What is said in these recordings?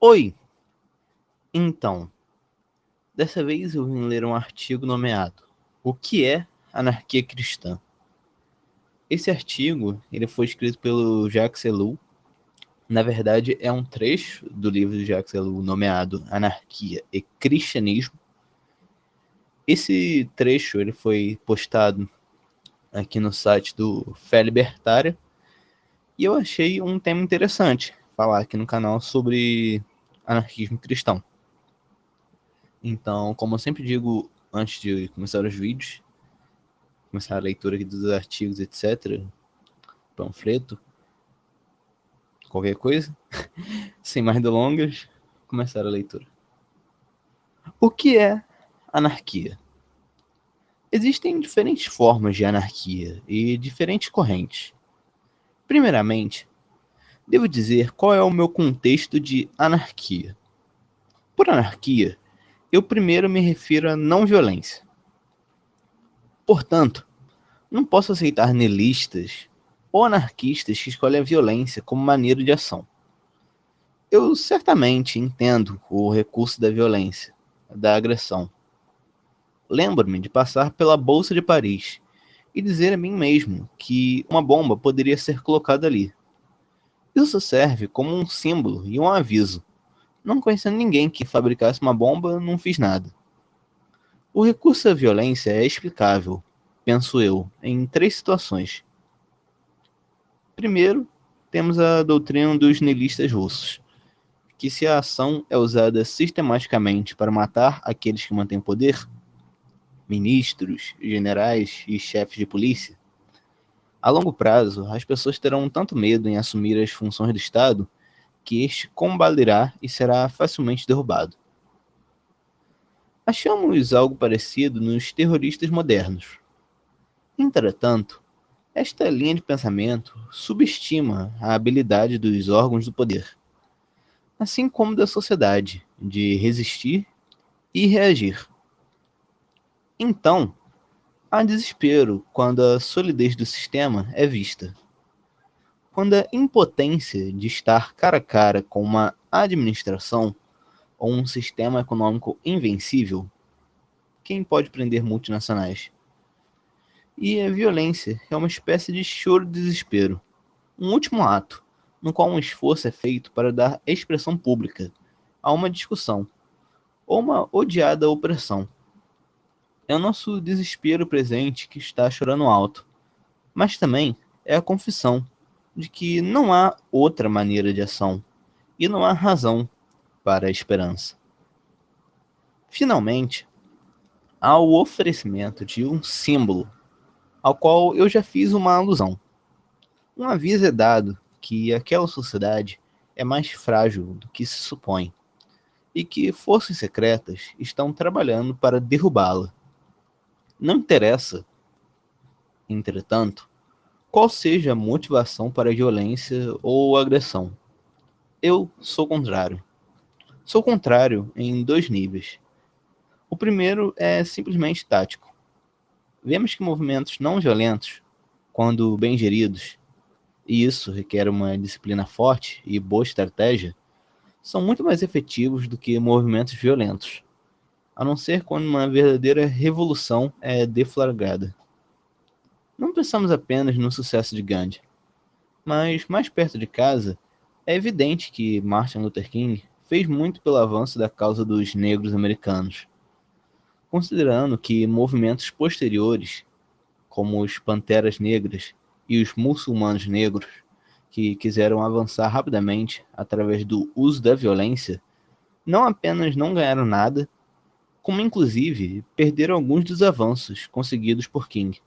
Oi! Então, dessa vez eu vim ler um artigo nomeado O que é anarquia cristã? Esse artigo ele foi escrito pelo Jacques Ellul. Na verdade, é um trecho do livro de Jacques Ellul nomeado Anarquia e Cristianismo. Esse trecho ele foi postado aqui no site do Fé Libertária e eu achei um tema interessante falar aqui no canal sobre anarquismo cristão. Então, como eu sempre digo antes de começar os vídeos, começar a leitura aqui dos artigos, etc., panfleto, qualquer coisa, sem mais delongas, começar a leitura. O que é anarquia? Existem diferentes formas de anarquia e diferentes correntes. Primeiramente, devo dizer qual é o meu contexto de anarquia. Por anarquia, eu primeiro me refiro à não violência. Portanto, não posso aceitar niilistas ou anarquistas que escolhem a violência como maneira de ação. Eu certamente entendo o recurso da violência, da agressão. Lembro-me de passar pela Bolsa de Paris e dizer a mim mesmo que uma bomba poderia ser colocada ali. Isso serve como um símbolo e um aviso. Não conhecendo ninguém que fabricasse uma bomba, não fiz nada. O recurso à violência é explicável, penso eu, em três situações. Primeiro, temos a doutrina dos niilistas russos, que se a ação é usada sistematicamente para matar aqueles que mantêm poder, ministros, generais e chefes de polícia, a longo prazo as pessoas terão tanto medo em assumir as funções do Estado que este combalirá e será facilmente derrubado. Achamos algo parecido nos terroristas modernos. Entretanto, esta linha de pensamento subestima a habilidade dos órgãos do poder, assim como da sociedade, de resistir e reagir. Então, há desespero quando a solidez do sistema é vista. Quando a impotência de estar cara a cara com uma administração ou um sistema econômico invencível, quem pode prender multinacionais? E a violência é uma espécie de choro de desespero, um último ato, no qual um esforço é feito para dar expressão pública a uma discussão ou uma odiada opressão. É o nosso desespero presente que está chorando alto, mas também é a confissão de que não há outra maneira de ação e não há razão para a esperança. Finalmente, há o oferecimento de um símbolo ao qual eu já fiz uma alusão. Um aviso é dado que aquela sociedade é mais frágil do que se supõe e que forças secretas estão trabalhando para derrubá-la. Não interessa, entretanto, qual seja a motivação para a violência ou agressão. Eu sou contrário. Sou contrário em dois níveis. O primeiro é simplesmente tático. Vemos que movimentos não violentos, quando bem geridos, e isso requer uma disciplina forte e boa estratégia, são muito mais efetivos do que movimentos violentos, a não ser quando uma verdadeira revolução é deflagrada. Não pensamos apenas no sucesso de Gandhi, mas mais perto de casa, é evidente que Martin Luther King fez muito pelo avanço da causa dos negros americanos, considerando que movimentos posteriores, como os Panteras Negras e os muçulmanos negros, que quiseram avançar rapidamente através do uso da violência, não apenas não ganharam nada, como inclusive perderam alguns dos avanços conseguidos por King.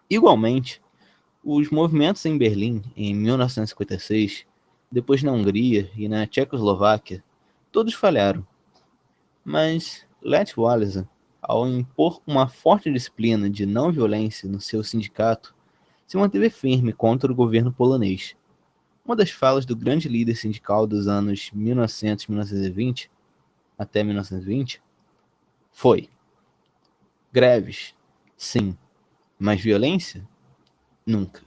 Igualmente, os movimentos em Berlim em 1956, depois na Hungria e na Tchecoslováquia, todos falharam. Mas Lech Walesa, ao impor uma forte disciplina de não violência no seu sindicato, se manteve firme contra o governo polonês. Uma das falas do grande líder sindical dos anos 1900 e 1920 até 1920 foi: greves, sim, mas violência? Nunca.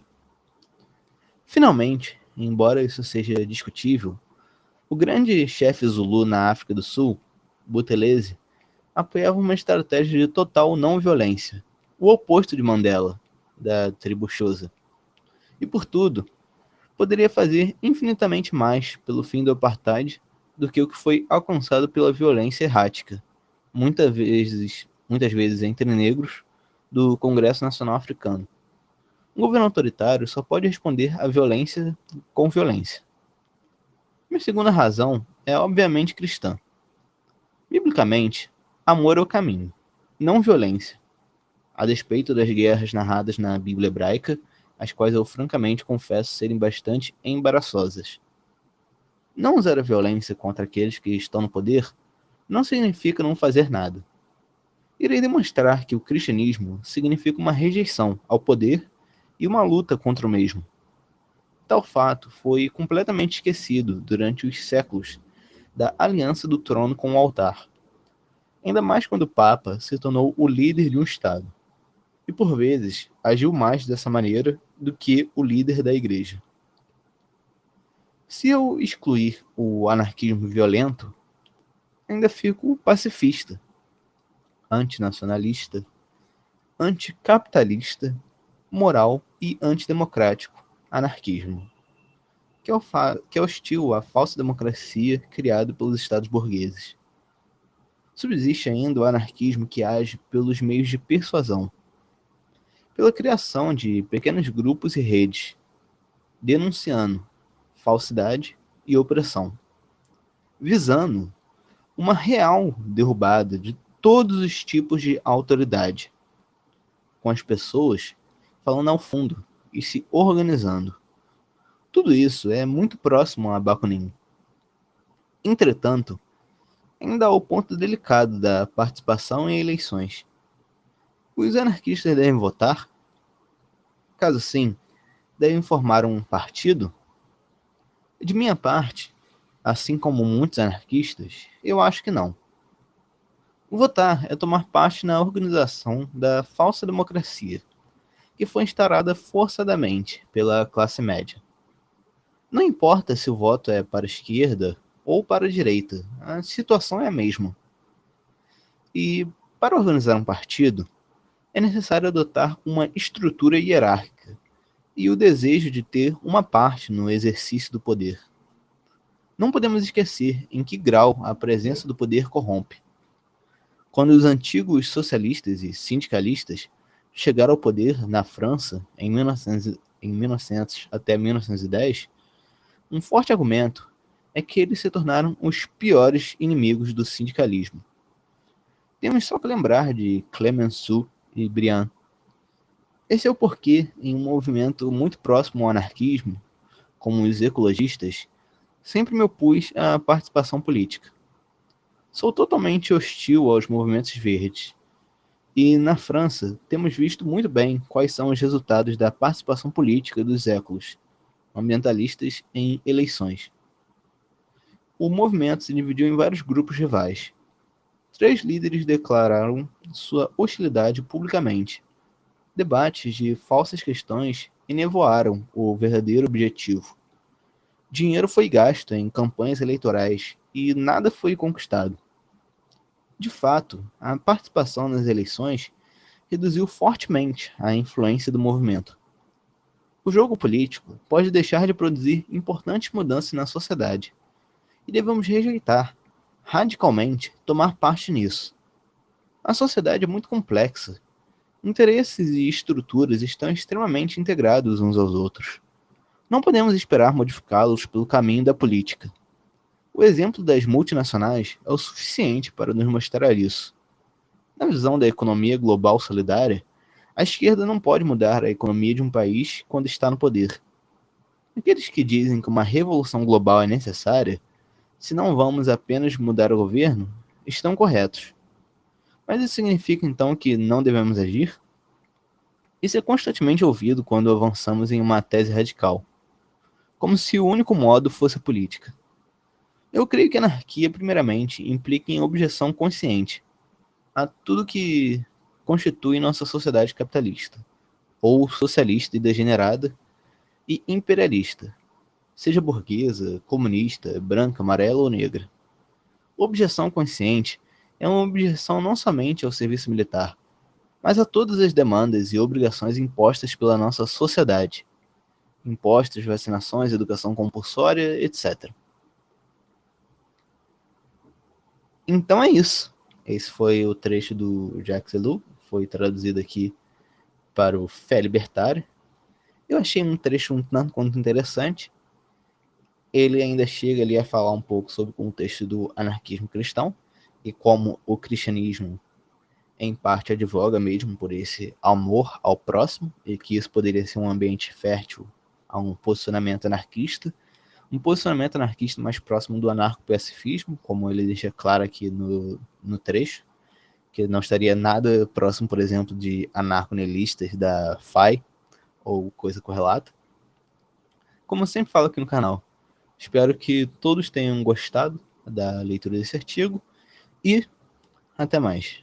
Finalmente, embora isso seja discutível, O grande chefe Zulu na África do Sul, Buthelezi, apoiava uma estratégia de total não violência, o oposto de Mandela, da tribo Xhosa. E por tudo, poderia fazer infinitamente mais pelo fim do apartheid do que o que foi alcançado pela violência errática, muitas vezes entre negros, do Congresso Nacional Africano. Um governo autoritário só pode responder à violência com violência. Minha segunda razão é obviamente cristã. Biblicamente, amor é o caminho, não violência. A despeito das guerras narradas na Bíblia hebraica, as quais eu francamente confesso serem bastante embaraçosas. Não usar a violência contra aqueles que estão no poder não significa não fazer nada. Irei demonstrar que o cristianismo significa uma rejeição ao poder e uma luta contra o mesmo. Tal fato foi completamente esquecido durante os séculos da aliança do trono com o altar, ainda mais quando o Papa se tornou o líder de um Estado, e por vezes agiu mais dessa maneira do que o líder da Igreja. Se eu excluir o anarquismo violento, ainda fico pacifista, antinacionalista, anticapitalista, moral e antidemocrático, anarquismo, que é hostil à falsa democracia criada pelos estados burgueses. Subsiste ainda o anarquismo que age pelos meios de persuasão, pela criação de pequenos grupos e redes, denunciando falsidade e opressão, visando uma real derrubada de todos os tipos de autoridade, com as pessoas falando ao fundo e se organizando. Tudo isso é muito próximo a Bakunin. Entretanto, ainda há o ponto delicado da participação em eleições. Os anarquistas devem votar? Caso sim, devem formar um partido? De minha parte, assim como muitos anarquistas, eu acho que não. Votar é tomar parte na organização da falsa democracia, que foi instaurada forçadamente pela classe média. Não importa se o voto é para a esquerda ou para a direita, a situação é a mesma. E, para organizar um partido, é necessário adotar uma estrutura hierárquica e o desejo de ter uma parte no exercício do poder. Não podemos esquecer em que grau a presença do poder corrompe. Quando os antigos socialistas e sindicalistas chegaram ao poder na França em 1900 até 1910, um forte argumento é que eles se tornaram os piores inimigos do sindicalismo. Temos só que lembrar de Clemenceau e Briand. Esse é o porquê, em um movimento muito próximo ao anarquismo, como os ecologistas, sempre me opus à participação política. Sou totalmente hostil aos movimentos verdes. E na França, temos visto muito bem quais são os resultados da participação política dos écolos ambientalistas em eleições. O movimento se dividiu em vários grupos rivais. 3 líderes declararam sua hostilidade publicamente. Debates de falsas questões enevoaram o verdadeiro objetivo. Dinheiro foi gasto em campanhas eleitorais e nada foi conquistado. De fato, a participação nas eleições reduziu fortemente a influência do movimento. O jogo político pode deixar de produzir importantes mudanças na sociedade, e devemos rejeitar, radicalmente, tomar parte nisso. A sociedade é muito complexa. Interesses e estruturas estão extremamente integrados uns aos outros. Não podemos esperar modificá-los pelo caminho da política. O exemplo das multinacionais é o suficiente para nos mostrar isso. Na visão da economia global solidária, a esquerda não pode mudar a economia de um país quando está no poder. Aqueles que dizem que uma revolução global é necessária, se não vamos apenas mudar o governo, estão corretos. Mas isso significa então que não devemos agir? Isso é constantemente ouvido quando avançamos em uma tese radical, como se o único modo fosse a política. Eu creio que a anarquia, primeiramente, implica em objeção consciente a tudo que constitui nossa sociedade capitalista, ou socialista e degenerada, e imperialista. seja burguesa, comunista, branca, amarela ou negra. Objeção consciente é uma objeção não somente ao serviço militar, mas a todas as demandas e obrigações impostas pela nossa sociedade. Impostos, vacinações, educação compulsória, etc. Então é isso. Esse foi o trecho do Jacques Ellul, foi traduzido aqui para o Fé Libertário. Eu achei um trecho um tanto quanto interessante. Ele ainda chega ali a falar um pouco sobre o contexto do anarquismo cristão e como o cristianismo, em parte, advoga mesmo por esse amor ao próximo e que isso poderia ser um ambiente fértil a um posicionamento anarquista. Um posicionamento anarquista mais próximo do anarco-pacifismo, como ele deixa claro aqui no trecho, que não estaria nada próximo, por exemplo, de anarco-nihilistas da FAI ou coisa correlata. Como eu sempre falo aqui no canal, espero que todos tenham gostado da leitura desse artigo e até mais.